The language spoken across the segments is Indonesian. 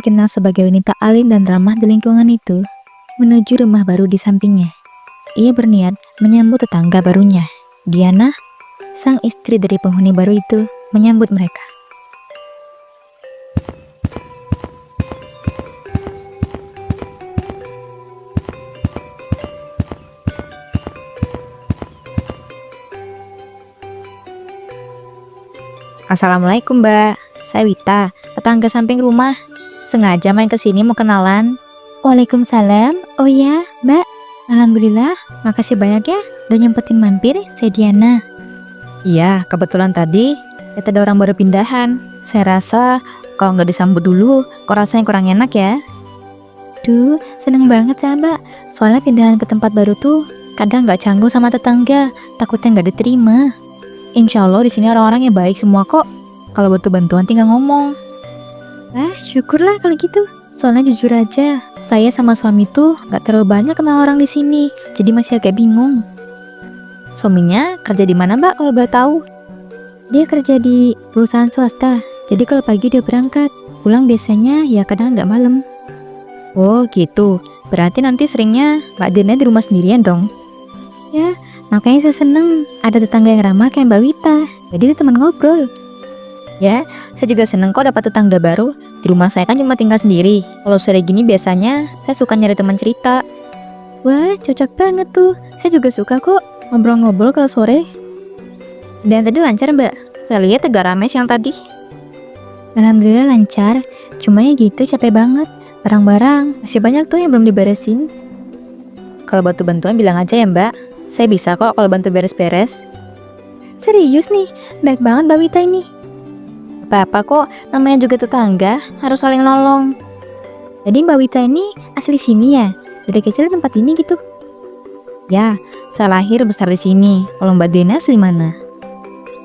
dikenal sebagai wanita alim dan ramah di lingkungan itu, menuju rumah baru di sampingnya. Ia berniat menyambut tetangga barunya. Diana, sang istri dari penghuni baru itu, menyambut mereka. Assalamualaikum Mbak, saya Wita, tetangga samping rumah. Sengaja main ke sini mau kenalan. Waalaikumsalam. Oh ya, Mbak. Alhamdulillah, makasih banyak ya udah nyempetin mampir. Saya Diana. Iya, kebetulan tadi lihat ada orang baru pindahan. Saya rasa kalau nggak disambut dulu, kok rasanya kurang enak ya. Duh, seneng banget ya Mbak. Soalnya pindahan ke tempat baru tuh kadang nggak canggung sama tetangga, takutnya nggak diterima. Insya Allah di sini orang-orangnya baik semua kok. Kalau butuh bantuan tinggal ngomong. Syukurlah kalau gitu. Soalnya jujur aja, saya sama suami tuh gak terlalu banyak kenal orang di sini, jadi masih agak bingung. Suaminya kerja di mana Mbak kalau boleh tahu? Dia kerja di perusahaan swasta, jadi kalau pagi dia berangkat, pulang biasanya ya kadang nggak malam. Oh gitu, berarti nanti seringnya Mbak Diana di rumah sendirian dong? Ya, makanya saya seneng ada tetangga yang ramah kayak Mbak Wita, jadi dia teman ngobrol. Ya, saya juga seneng kok dapat tetangga baru. Di rumah saya kan cuma tinggal sendiri. Kalau sore gini biasanya saya suka nyari teman cerita. Wah, cocok banget tuh. Saya juga suka kok ngobrol-ngobrol kalau sore. Dan tadi lancar Mbak? Saya lihat agak ramai siang tadi. Alhamdulillah lancar. Cuma ya gitu capek banget. Barang-barang masih banyak tuh yang belum diberesin. Kalau butuh bantuan bilang aja ya Mbak. Saya bisa kok kalau bantu beres-beres. Serius nih, baik banget Mbak Wita ini. Apa-apa kok, namanya juga tetangga, harus saling nolong. Jadi Mbak Wita ini asli sini ya? Dari kecil di tempat ini gitu? Ya, saya lahir besar di sini. Kalau Mbak Diana asli mana?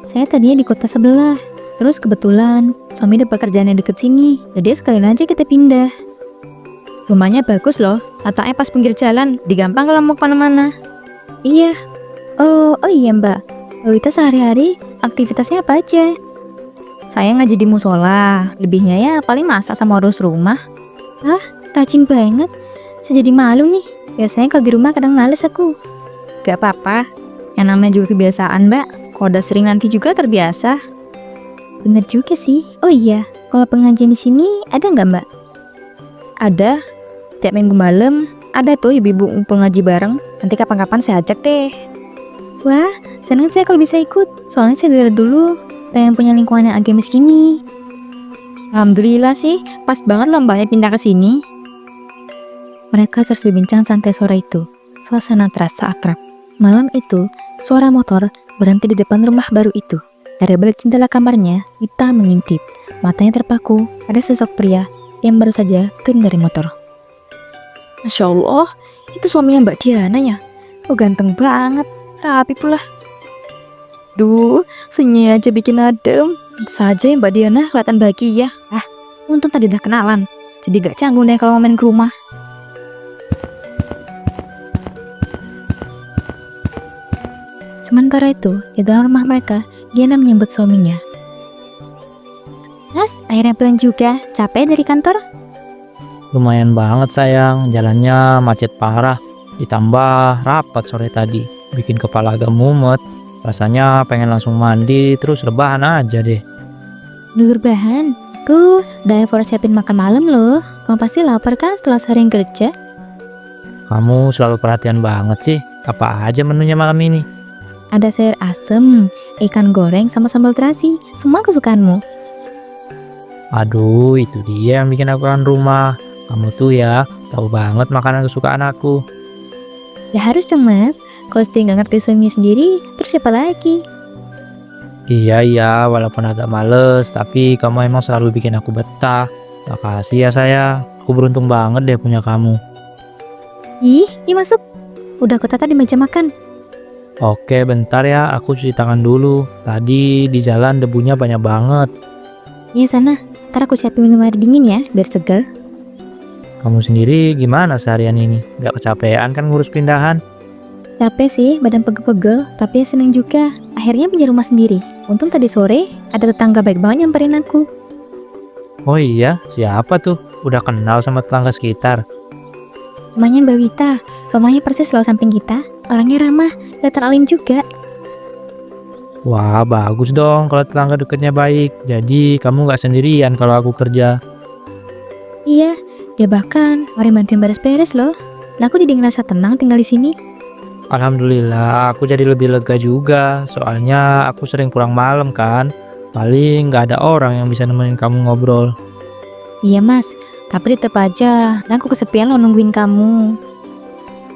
Saya tadinya di kota sebelah. Terus kebetulan suami dapat kerjaan yang deket sini, jadi sekalian aja kita pindah. Rumahnya bagus loh, letaknya pas pinggir jalan, digampang kalau mau kemana-mana. Iya. Oh iya Mbak. Mbak Wita sehari-hari aktivitasnya apa aja? Saya ngaji di musola, lebihnya ya paling masak sama urus rumah. Rajin banget. Saya jadi malu nih. Biasanya kalau di rumah kadang males aku. Gak apa-apa, yang namanya juga kebiasaan Mbak. Kalau udah sering nanti juga terbiasa. Bener juga sih. Oh iya, kalau pengajian di sini ada nggak Mbak? Ada. Tiap minggu malam ada tuh ibu-ibu ngumpul ngaji bareng. Nanti kapan-kapan saya ajak deh. Wah, senang saya kalau bisa ikut. Soalnya saya dari dulu pengen punya lingkungan yang agamis gini. Alhamdulillah sih, pas banget loh mbaknya pindah ke sini. Mereka terus berbincang santai sore itu. Suasana terasa akrab. Malam itu, suara motor berhenti di depan rumah baru itu. Dari balik jendela kamarnya, Wita mengintip. Matanya terpaku pada sosok pria yang baru saja turun dari motor. Masya Allah, itu suaminya Mbak Diana ya? Oh ganteng banget, rapi pula. Duh, senyum aja bikin adem. Saja ya Mbak Diana kelihatan bahagia. Untung tadi udah kenalan. Jadi gak canggung deh kalau main ke rumah. Sementara itu, di dalam rumah mereka, Diana menyambut suaminya. Mas, akhirnya pulang juga. Capek dari kantor? Lumayan banget sayang, jalannya macet parah. Ditambah rapat sore tadi, bikin kepala agak mumet. Rasanya pengen langsung mandi terus rebahan aja deh. Nur bahan, aku udah effort siapin makan malam loh. Kamu pasti lapar kan setelah seharian kerja? Kamu selalu perhatian banget sih. Apa aja menunya malam ini? Ada sayur asem, ikan goreng sama sambal terasi. Semua kesukaanmu. Aduh, itu dia yang bikin aku kangen rumah. Kamu tuh ya tahu banget makanan kesukaan aku. Ya harus dong mas. Kalau Siti nggak ngerti suaminya sendiri, terus siapa lagi? Iya, walaupun agak males, tapi kamu emang selalu bikin aku betah. Makasih ya sayang, aku beruntung banget deh punya kamu. Ih, masuk. Udah aku tata di meja makan. Oke, bentar ya, aku cuci tangan dulu. Tadi di jalan debunya banyak banget. Iya sana, ntar aku siapin minum air dingin ya, biar segar. Kamu sendiri gimana seharian ini? Gak kecapean kan ngurus pindahan? Capek sih, badan pegel-pegel, tapi ya seneng juga. Akhirnya punya rumah sendiri. Untung tadi sore ada tetangga baik banget nyamperin aku. Oh iya, siapa tuh? Udah kenal sama tetangga sekitar? Rumahnya Mbak Wita, rumahnya persis loh samping kita. Orangnya ramah, kelihatan alim juga. Wah, bagus dong kalau tetangga dekatnya baik. Jadi kamu nggak sendirian kalau aku kerja. Iya, dia bahkan mari bantuin beres-beres loh. Lah aku jadi ngerasa tenang tinggal di sini. Alhamdulillah, aku jadi lebih lega juga. Soalnya aku sering pulang malam kan. Paling nggak ada orang yang bisa nemenin kamu ngobrol. Iya mas, tapi tetep aja, dan aku kesepian loh nungguin kamu.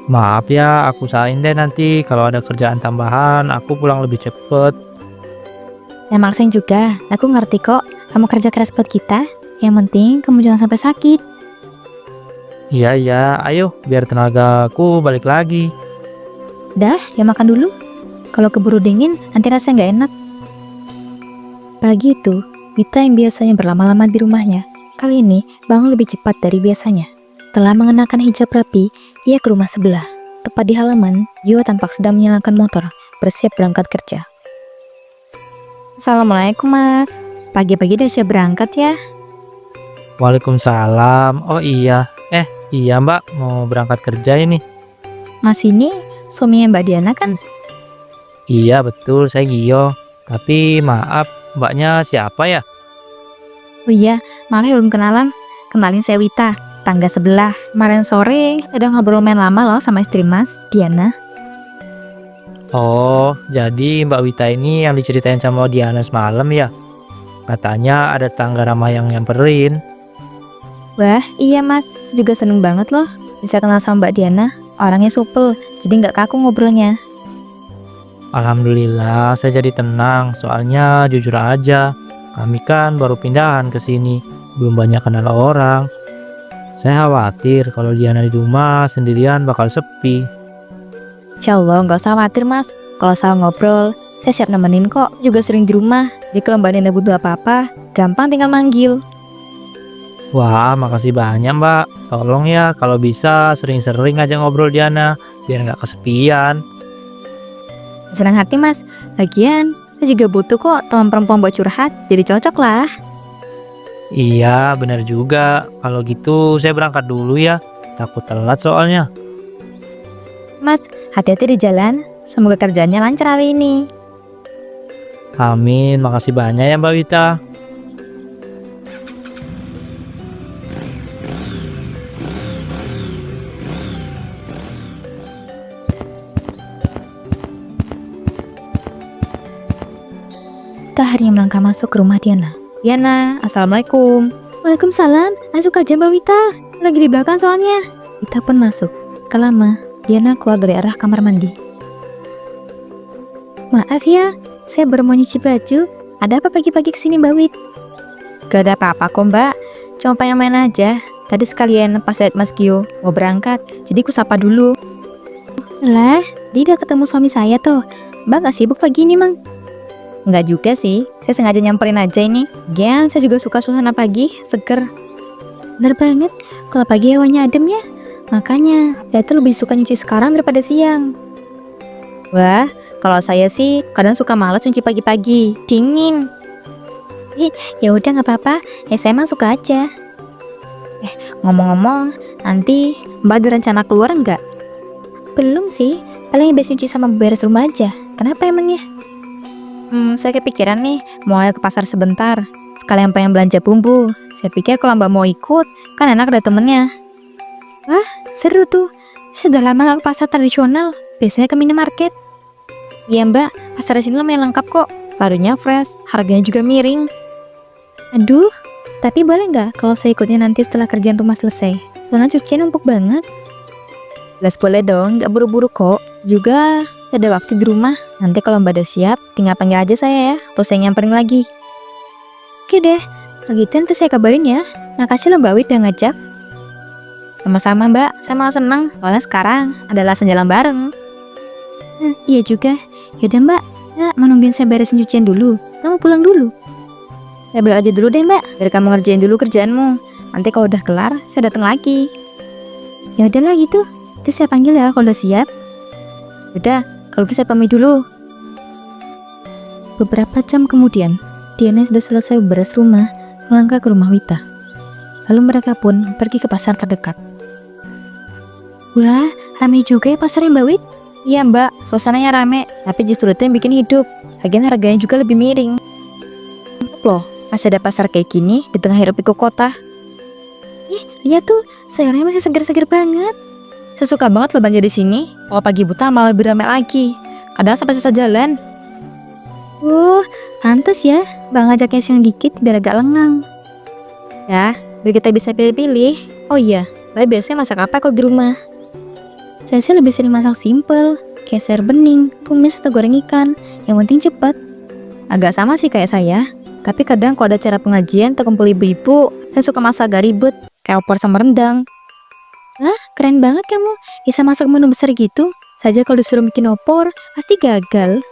Maaf ya, aku usahain deh nanti kalau ada kerjaan tambahan, aku pulang lebih cepet. Nah maksain juga, aku ngerti kok, kamu kerja keras buat kita. Yang penting kamu jangan sampai sakit. Iya, iya, ayo biar tenagaku balik lagi. Dah, ya makan dulu. Kalau keburu dingin, nanti rasanya nggak enak. Pagi itu, Wita yang biasanya berlama-lama di rumahnya, kali ini bangun lebih cepat dari biasanya. Setelah mengenakan hijab rapi, ia ke rumah sebelah. Tepat di halaman, Jiwa tampak sedang menyalakan motor, bersiap berangkat kerja. Assalamualaikum mas, pagi-pagi udah siap berangkat ya? Waalaikumsalam. Oh iya, iya mbak, mau berangkat kerja ini. Mas ini suaminya Mbak Diana kan? Iya betul, saya Gio. Tapi maaf, mbaknya siapa ya? Oh iya, maaf ya belum kenalan. Kenalin saya Wita, tangga sebelah. Kemarin sore udah ngobrol main lama loh sama istri mas, Diana. Oh, jadi Mbak Wita ini yang diceritain sama Diana semalam ya? Katanya ada tangga ramah yang nyamperin. Wah iya mas, juga seneng banget loh bisa kenal sama Mbak Diana. Orangnya supel, jadi nggak kaku ngobrolnya. Alhamdulillah, saya jadi tenang. Soalnya jujur aja, kami kan baru pindahan ke sini, belum banyak kenal orang. Saya khawatir kalau Diana di rumah sendirian bakal sepi. Insya Allah nggak usah khawatir mas. Kalau saya ngobrol, saya siap nemenin kok. Juga sering di rumah. Jadi kalau Mbak Diana butuh apa-apa, gampang tinggal manggil. Wah, makasih banyak mbak. Tolong ya kalau bisa sering-sering aja ngobrol Diana, biar nggak kesepian. Senang hati mas. Lagian, saya juga butuh kok teman perempuan buat curhat. Jadi cocok lah. Iya, benar juga. Kalau gitu saya berangkat dulu ya. Takut telat soalnya. Mas, hati-hati di jalan. Semoga kerjanya lancar hari ini. Amin, makasih banyak ya Mbak Wita. Kita harinya melangkah masuk ke rumah Diana. Diana, assalamualaikum. Waalaikumsalam. Masuk aja Mbak Wita. Lagi di belakang soalnya. Wita pun masuk. Tak lama, Diana keluar dari arah kamar mandi. Maaf ya, saya baru mau nyuci baju. Ada apa pagi-pagi kesini Mbak Wit? Gak ada apa-apa kok Mbak. Cuma pengen main aja. Tadi sekalian pas lihat Mas Gio mau berangkat, jadi ku sapa dulu. Lah, dia udah ketemu suami saya tuh. Mbak gak sibuk pagi ini Mang? Enggak juga sih, saya sengaja nyamperin aja ini. Gian, saya juga suka suasana pagi, seger. Bener banget, kalau pagi hawanya adem ya. Makanya, saya tuh lebih suka nyuci sekarang daripada siang. Wah, kalau saya sih kadang suka malas nyuci pagi-pagi, dingin. Ya udah nggak apa-apa, saya emang suka aja. Ngomong-ngomong, nanti Mbak ada rencana keluar nggak? Belum sih, paling habis nyuci sama beres rumah aja. Kenapa emangnya? Saya kepikiran nih, mau ayo ke pasar sebentar. Sekalian pengen belanja bumbu. Saya pikir kalau Mbak mau ikut, kan enak ada temennya. Wah, seru tuh. Sudah lama gak ke pasar tradisional, biasanya ke minimarket. Iya Mbak, pasar di sini lumayan lengkap kok. Sayurnya fresh, harganya juga miring. Aduh, tapi boleh nggak kalau saya ikutnya nanti setelah kerjaan rumah selesai? Soalnya cucian numpuk banget. Jelas boleh dong, nggak buru-buru kok. Juga ada waktu di rumah. Nanti kalau Mbak udah siap, tinggal panggil aja saya ya, atau saya nyamperin lagi. Oke deh, kalau gitu nanti saya kabarin ya. Makasih loh Mbak Wid udah ngajak. Sama-sama Mbak, saya malah senang. Soalnya sekarang adalah jalan bareng. Iya juga. Yaudah Mbak, ya, mau nungguin saya beresin cucian dulu. Kamu pulang dulu. Saya balik aja dulu deh Mbak, biar kamu ngerjain dulu kerjaanmu. Nanti kalau udah kelar, saya datang lagi. Ya udahlah gitu. Nanti saya panggil ya kalau udah siap. Udah, kalau gitu saya pamit dulu. Beberapa jam kemudian, Diana sudah selesai beres rumah, melangkah ke rumah Wita. Lalu mereka pun pergi ke pasar terdekat. Wah, ramai juga ya pasarnya Mbak Wit? Iya Mbak, suasananya rame, tapi justru itu yang bikin hidup. Lagian harganya juga lebih miring. Loh, masih ada pasar kayak gini di tengah hiruk pikuk kota. Ih, lihat tuh, sayurnya masih segar-segar banget. Saya suka banget loh belanja di sini. Kalau pagi buta malah lebih ramai lagi. Kadang sampai susah jalan. Pantes ya, Bang ngajaknya siang dikit biar agak lengang. Ya, biar kita bisa pilih-pilih. Oh iya, Mbak biasanya masak apa kok di rumah? Saya sih lebih sering masak simple, kayak sayur bening, tumis atau goreng ikan. Yang penting cepat. Agak sama sih kayak saya. Tapi kadang kalau ada acara pengajian atau kumpul ibu-ibu, saya suka masak agak ribet, kayak opor sama rendang. Wah, keren banget kamu, bisa masak menu besar gitu. Saja kalau disuruh bikin opor, pasti gagal.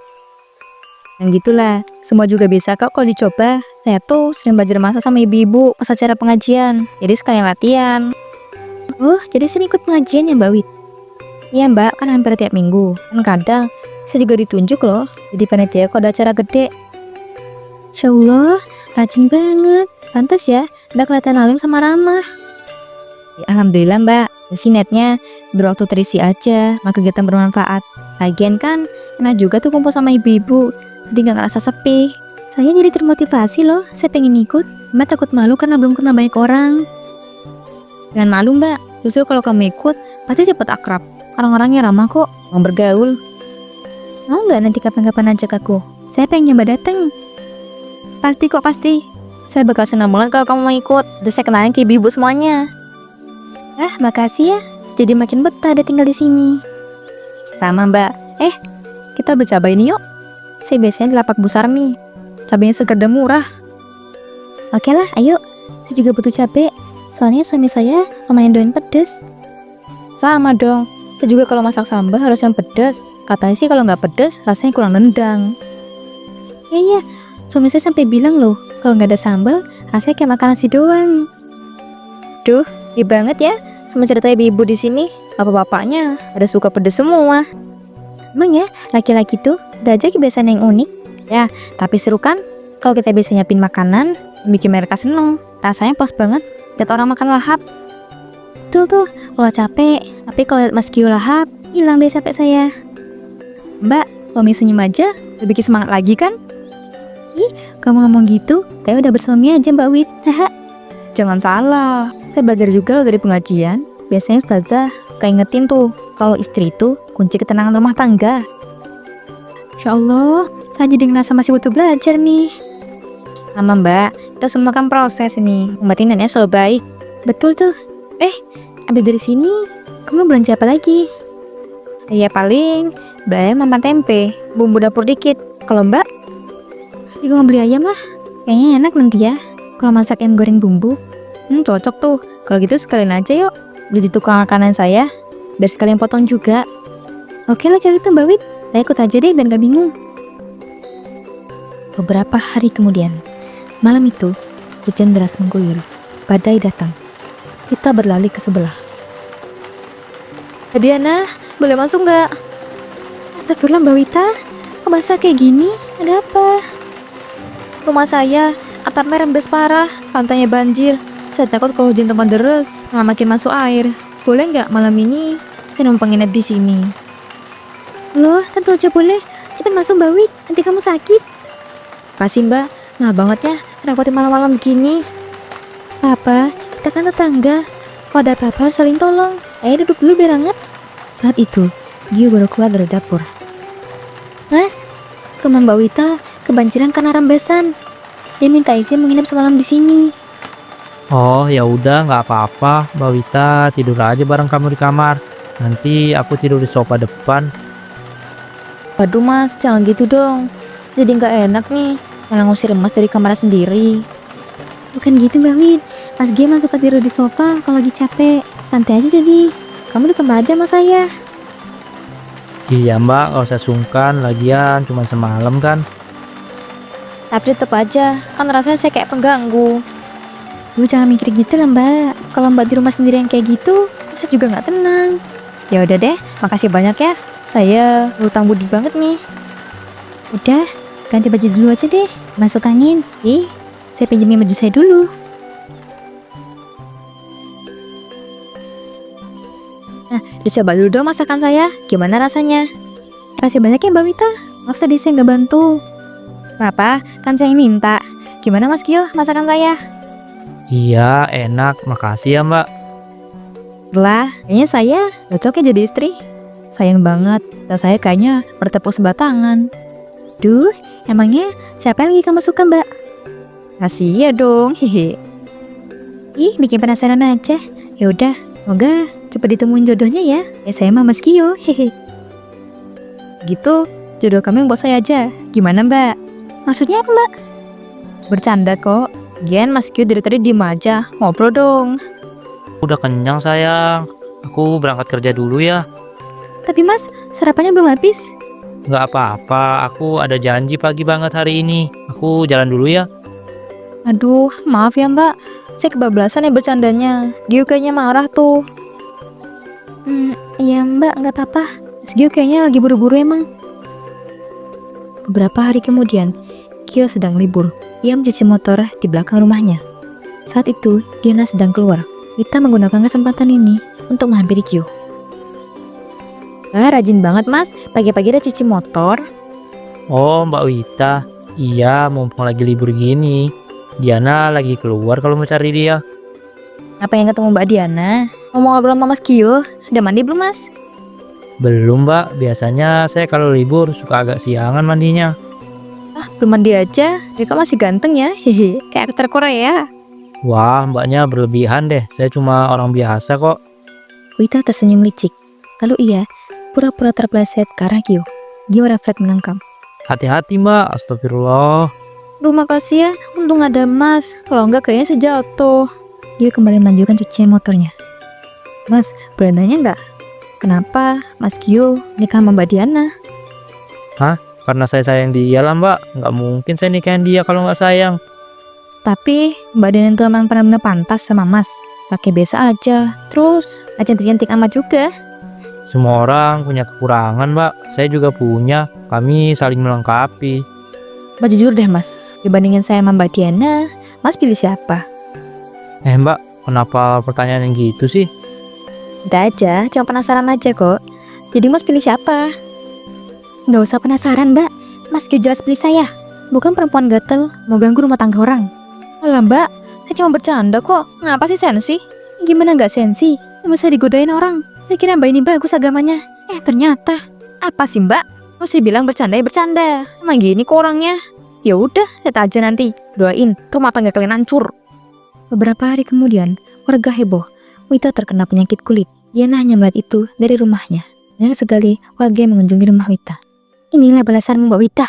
Yang gitulah, semua juga bisa kok kalau dicoba. Saya tuh sering belajar masak sama ibu-ibu pas acara pengajian, jadi sekalian latihan. Oh, jadi sering ikut pengajian ya Mbak Wit? Iya Mbak, kan hampir tiap minggu. Dan kadang, saya juga ditunjuk loh, jadi panitia kalau ada acara gede. Insya Allah, rajin banget. Pantas ya, Mbak kelihatan alim sama ramah. Ya, alhamdulillah Mbak, netnya berwaktu terisi aja, maka kegiatan bermanfaat. Lagian kan, enak juga tuh kumpul sama ibu-ibu, jadi gak ngerasa sepi. Saya jadi termotivasi loh, saya pengen ikut. Mbak takut malu karena belum kenal banyak orang. Jangan malu Mbak, justru kalau kamu ikut, pasti cepet akrab. Orang-orangnya ramah kok, mau bergaul. Mau nggak nanti kapan-kapan ajak aku? Saya pengen nyoba dateng. Pasti kok, pasti. Saya bakal senang banget kalau kamu mau ikut. Terus saya kenalin ke ibu-ibu semuanya. Makasih ya. Jadi makin betah ada tinggal di sini. Sama Mbak. Kita beli cabai ini yuk. Saya biasanya di lapak Bu Sarmi. Cabainya segar dan murah. Oke lah, ayo. Saya juga butuh cabai. Soalnya suami saya lumayan doyan pedes. Sama dong. Saya juga kalau masak sambal harus yang pedas. Katanya sih kalau nggak pedas rasanya kurang nendang. Iya, suami saya sampai bilang loh, kalau nggak ada sambal rasanya kayak makan nasi doang. Duh, hebat banget ya sama cerita ibu-ibu di sini. Bapak-bapaknya ada suka pedas semua. Emang ya, laki-laki tuh ada aja kebiasaan yang unik. Ya, tapi seru kan kalau kita bisa nyiapin makanan yang bikin mereka seneng. Rasanya pas banget lihat orang makan lahap. Betul tuh, kalau capek, tapi kalau lihat Mas Gio lahap, hilang deh capek saya. Mbak, suami senyum aja, udah bikin semangat lagi kan? Ih, kamu ngomong gitu, kayak udah bersuami aja Mbak Wit. Jangan salah, saya belajar juga loh dari pengajian. Biasanya ustazah keingetin tuh, kalau istri itu kunci ketenangan rumah tangga. Insya Allah, saya jadi ngerasa masih butuh belajar nih. Sama Mbak, kita semua kan proses ini, yang penting niatnya selalu baik. Betul tuh. Abis dari sini, kamu belanja apa lagi? Ya paling, ayam sama tempe, bumbu dapur dikit. Kalau Mbak, juga ngebeli ayam lah. Kayaknya enak nanti ya, kalau masak ayam goreng bumbu. Cocok tuh. Kalau gitu sekalian aja yuk, beli di tukang makanan saya, biar sekalian potong juga. Oke lah kalau gitu Mbak Wit, saya ikut aja deh biar gak bingung. Beberapa hari kemudian, malam itu, hujan deras mengguyur. Badai datang. Kita berlari ke sebelah. Diana, boleh masuk nggak? Astagfirullah Mbak Wita, kok basah kayak gini? Ada apa? Rumah saya, atapnya rembes parah, lantainya banjir. Saya takut kalau hujan tambah deras, malah makin masuk air. Boleh nggak malam ini saya numpang nginep di sini? Loh, tentu aja boleh. Cepat masuk Mbak Wit, nanti kamu sakit. Kasih Mbak, maaf banget ya, repotin malam-malam begini. Papa, kita kan tetangga. Kalau ada apa-apa saling tolong. Ayo duduk dulu biar hangat. Saat itu, Gio baru keluar dari dapur. Mas, rumah Mbak Wita kebanjiran karena rembesan. Dia minta izin menginap semalam di sini. Oh ya udah nggak apa-apa, Mbak Wita tidur aja bareng kamu di kamar. Nanti aku tidur di sofa depan. Waduh Mas, jangan gitu dong. Jadi nggak enak nih, malah ngusir Mas dari kamar sendiri. Bukan gitu Mbak Wit, Mas Gio masuk ke tidur di sofa kalau lagi capek. Santai aja jadi, kamu di kamar aja sama saya. Iya Mbak, nggak usah sungkan, lagian cuma semalam kan. Tapi tetap aja, kan rasanya saya kayak pengganggu. Lu jangan mikir gitu lah Mbak. Kalau Mbak di rumah sendirian kayak gitu, saya juga nggak tenang. Ya udah deh, makasih banyak ya. Saya hutang budi banget nih. Udah, ganti baju dulu aja deh. Masuk angin. Saya pinjemin baju saya dulu. Nah, dicoba dulu dong masakan saya. Gimana rasanya? Kasih banyak ya Mbak Wita. Maaf tadi saya nggak bantu. Apa? Kan saya yang minta. Gimana Mas Kyo masakan saya? Iya, enak. Makasih ya, Mbak. Lah, kayaknya saya cocok ya jadi istri. Sayang banget, dan saya kayaknya bertepuk sebelah tangan. Duh, emangnya siapa yang lagi kamu suka Mbak? Kasih ya dong, hehe. Ih, bikin penasaran aja. Ya udah, semoga cepat ditemuin jodohnya ya. Ya saya mah Mas Kyo, hehe. Gitu, jodoh kami yang buat saya aja. Gimana Mbak? Maksudnya apa Mbak? Bercanda kok. Gian Mas Kyo dari tadi diem aja. Ngobrol dong. Udah kenyang, sayang. Aku berangkat kerja dulu ya. Tapi Mas, sarapannya belum habis. Nggak apa-apa, aku ada janji pagi banget hari ini. Aku jalan dulu ya. Aduh, maaf ya Mbak. Saya kebablasan ya bercandanya. Gio kayaknya marah tuh. Iya Mbak, nggak apa-apa. Mas Gio kayaknya lagi buru-buru emang. Beberapa hari kemudian, Gio sedang libur. Ia mencuci motor di belakang rumahnya. Saat itu, Diana sedang keluar. Wita menggunakan kesempatan ini untuk menghampiri Gio. Wah, rajin banget Mas. Pagi-pagi udah cuci motor. Oh, Mbak Wita. Iya, mumpung lagi libur gini. Diana lagi keluar kalau mau cari dia. Apa yang ketemu Mbak Diana? Mau ngobrol sama Mas Gio? Sudah mandi belum Mas? Belum, Mbak. Biasanya saya kalau libur suka agak siangan mandinya. Ah, belum mandi aja. Dia kok masih ganteng ya. Hehe, kayak aktor Korea. Wah, mbaknya berlebihan deh. Saya cuma orang biasa kok. Wita tersenyum licik. Lalu ia pura-pura terpleset ke arah Gio. Gio refleks menangkap. Hati-hati, Mbak. Astagfirullah. Duh, makasih ya. Untung ada Mas. Kalau enggak kayaknya saya jatuh. Gio kembali melanjutkan cucian motornya. Mas, boleh nanya enggak? Kenapa Mas Gio nikah sama Mbak Diana? Karena saya sayang dia lah, Mbak. Nggak mungkin saya nikahin dia kalau nggak sayang. Tapi Mbak Diana itu emang benar-benar pantas sama Mas. Pakai biasa aja. Terus, cantik-cantik amat juga. Semua orang punya kekurangan, Mbak. Saya juga punya. Kami saling melengkapi. Mbak jujur deh Mas. Dibandingin saya sama Mbak Diana, Mas pilih siapa? Mbak, kenapa pertanyaan yang gitu sih? Udah aja, cuma penasaran aja kok. Jadi Mas pilih siapa? Nggak usah penasaran Mbak. Mas Gio jelas pilih saya. Bukan perempuan gatel, mau ganggu rumah tangga orang. Alah Mbak, saya cuma bercanda kok. Ngapa sih sensi? Gimana nggak sensi? Cuma saya digodain orang. Saya kira Mbak ini bagus agamanya. Ternyata. Apa sih Mbak? Masih bilang bercanda ya bercanda. Emang gini kok orangnya. Ya udah, lihat aja nanti. Doain, rumah tangga kalian hancur. Beberapa hari kemudian, warga heboh. Wita terkena penyakit kulit. Diana hanya melihat itu dari rumahnya. Banyak sekali warga yang mengunjungi rumah Wita. Inilah balasanmu Mbak Wita.